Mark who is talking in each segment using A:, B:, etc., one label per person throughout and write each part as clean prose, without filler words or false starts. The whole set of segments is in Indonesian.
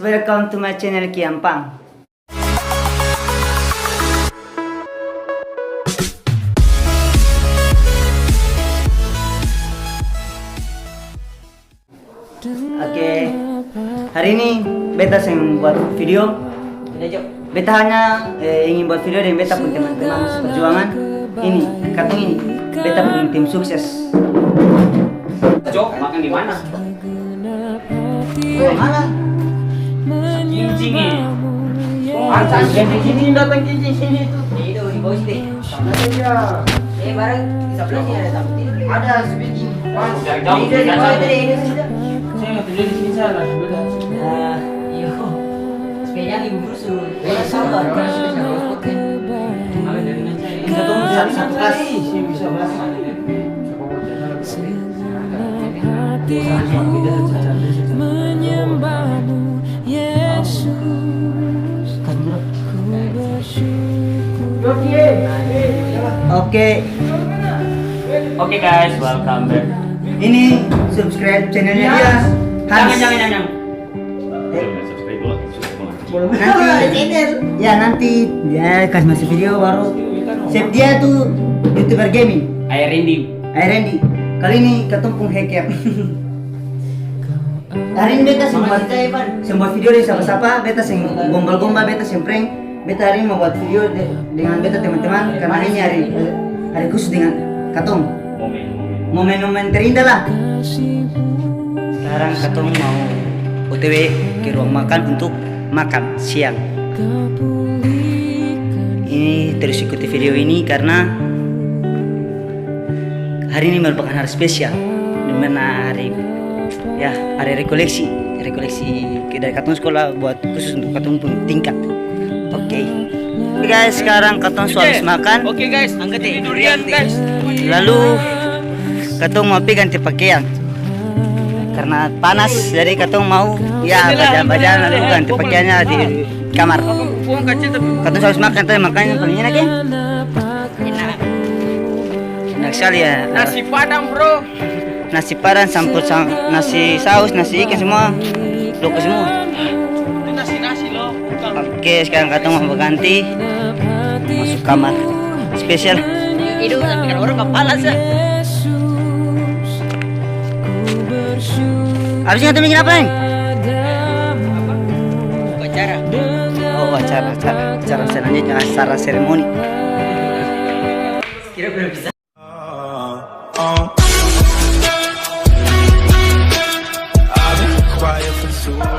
A: Welcome to my channel Kiampang. Oke, hari ini beta yang buat video. Beta hanya ingin buat video dengan beta pun teman-teman seperjuangan. Ini, katong ini, beta pun tim sukses.
B: Jok, makan di mana?
A: Mana?
B: Kincing nih. Pantas jadi kincing datang kincing sini tuh.
A: Itu di bawah sini.
B: Iya.
A: Barang di sebelahnya ada tamu tidur. Ada sebiji.
B: Dari jauh.
A: Ini dari bawah tadi ini sudah.
B: Saya nggak tidur di sini salah sebelah.
A: Iyo. Sepeda ibu berusul. Beda sabar. Kita tunggu satu kelas.
B: Sih bisa belas.
C: Menyembahmu Yesus, ku bersyukur.
B: Oke guys, welcome back.
A: Ini subscribe channelnya dia.
B: Jangan.
A: Nanti ya kasih masuk video baru. Save dia tuh YouTuber gaming.
B: Air Randy.
A: Randy. Kali ini ketumpung hacker. Hari ini beta sembuat video di siapa-siapa, beta sing gombal-gombal, beta sing prank. Beta hari ini mau buat video dengan beta teman-teman karena ini hari khusus dengan katong. Momen-momen terindah lah. Sekarang katong mau OTW ke ruang makan untuk makan siang. Ini terus ikuti video ini karena hari ini merupakan hari spesial, dimana hari rekoleksi dari katong sekolah buat khusus untuk katong pun tingkat. Oke guys, sekarang katong habis makan.
B: Oke guys, angkat durian guys.
A: Lalu katong mau ganti pakaian karena panas, jadi katong mau baca-baca lalu ganti pakaiannya di kamar. Katong habis makan tuh, makanya paling enak ya. Enak sekali ya.
B: Nasi padang bro.
A: Nasi padang campur nasi saus, nasi ikan semua, loko semua.
B: Itu nasi loh.
A: Oke, sekarang katong mau ganti masuk kamar spesial. Itu sampai orang kepala sih. Habisnya katong bikin apa nih? Acara. Oh, acara selanjutnya, acara seremoni. Kira-kira bisa.
D: Quiet for too long.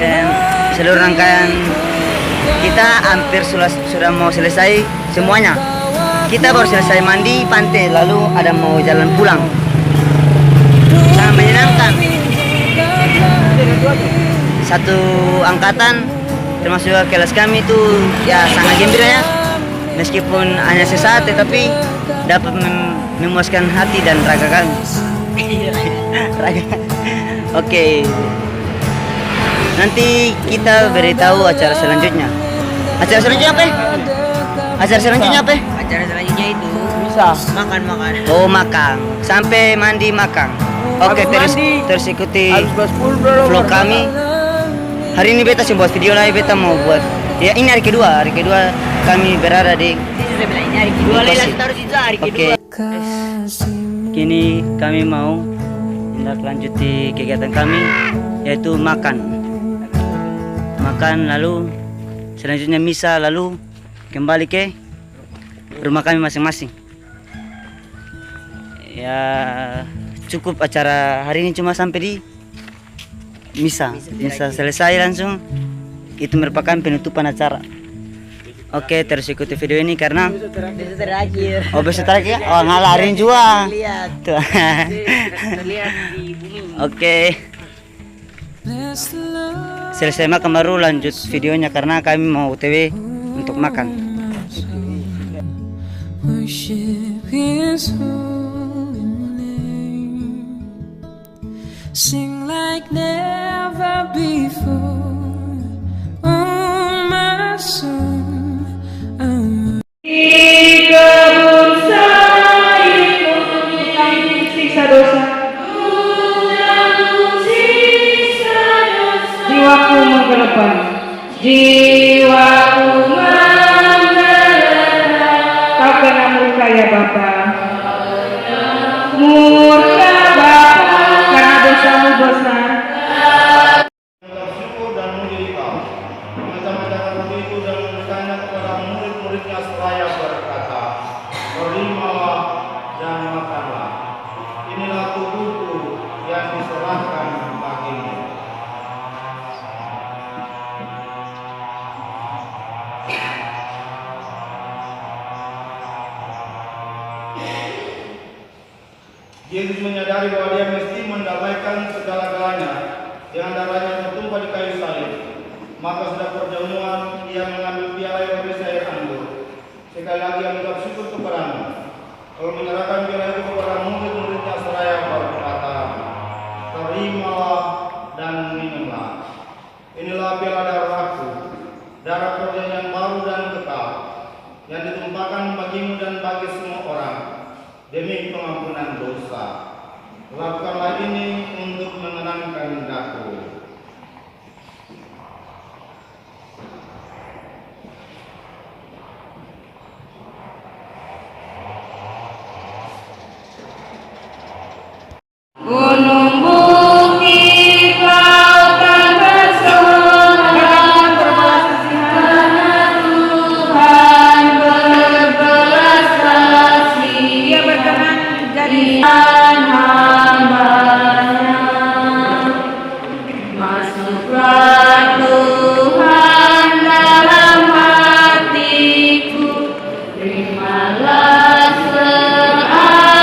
A: Dan seluruh rangkaian kita hampir sudah mau selesai semuanya. Kita baru selesai mandi pantai, lalu ada mau jalan pulang. Sangat menyenangkan. Satu angkatan termasuk kelas kami itu ya sangat gembira ya. Meskipun hanya sesaat tetapi dapat memuaskan hati dan raga kami. Raga. Oke. Nanti kita beritahu acara selanjutnya. Acara selanjutnya apa? Acara selanjutnya apa?
B: Acara selanjutnya itu
A: Bisa.
B: makan.
A: Oh, makan. Sampai mandi makan. Oke, terus ikuti vlog kami. Hari ini beta sih buat video lagi, beta mau buat. Ya ini hari kedua kami berada di
B: hari kedua
A: lokasi.
B: hari
A: Oke. Kini kami mau lanjuti kegiatan kami yaitu makan lalu selanjutnya misa lalu kembali ke rumah kami masing-masing. Ya cukup acara hari ini cuma sampai di misa selesai langsung itu merupakan penutupan acara. Oke, terus ikuti video ini karena
B: besok terakhir.
A: oh besok terakhir ya? Oh ngalarin juga
B: Lihat.
A: tuh.
B: Terlihat di bumi.
A: Oke, selesai makan baru lanjut videonya karena kami mau OTW untuk makan.
C: Worship His holy name. Sing like never before. Oh my soul.
D: Jiwaku menggelepan, jiwaku menggelepan. Kau kena murka ya Bapa, murka Bapa karena dosamu besar.
E: Bersyukur dan muji Kau. Macam-macam itu dan bertanya kepada murid-muridnya seraya berkata, terimalah dan makanlah. Inilah tubuhku yang diserahkan bagimu. Yesus menyadari bahwa dia mesti mendamaikan segala-galanya dengan darahnya yang tertumpah di kayu salib. Maka sudah perjamuan, ia mengambil piala yang berisi air anggur. Sekali lagi ia mengucap syukur kepadamu. Lalu menyerahkan piala itu kepada murid-muridnya seraya berkata, terimalah dan minumlah. Inilah piala darahku, darah perjanjian baru dan kekal, yang ditumpahkan bagimu dan bagi semua orang demi pengampunan dosa. Lakukanlah ini untuk menenangkan daku.
D: Gunung bukit lautan pesona, berbelas kasihan Tuhan berbelas kasih. Dia berkenan jadi hamba-Nya. Masuklah Tuhan dalam hatiku, terimalah seadanya.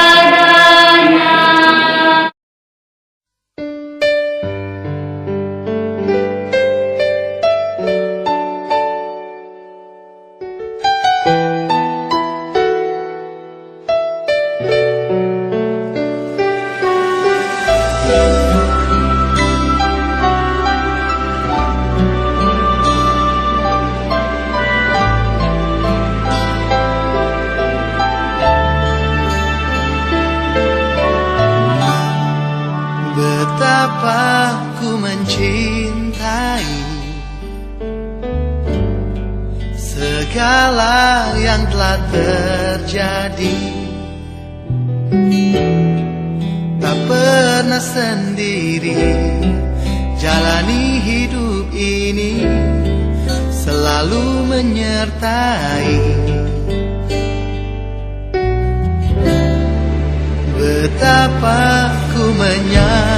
F: Betapa ku mencintai segala yang telah terjadi. Tak pernah sendiri jalani hidup ini, selalu menyertai. Betapa ku menyadari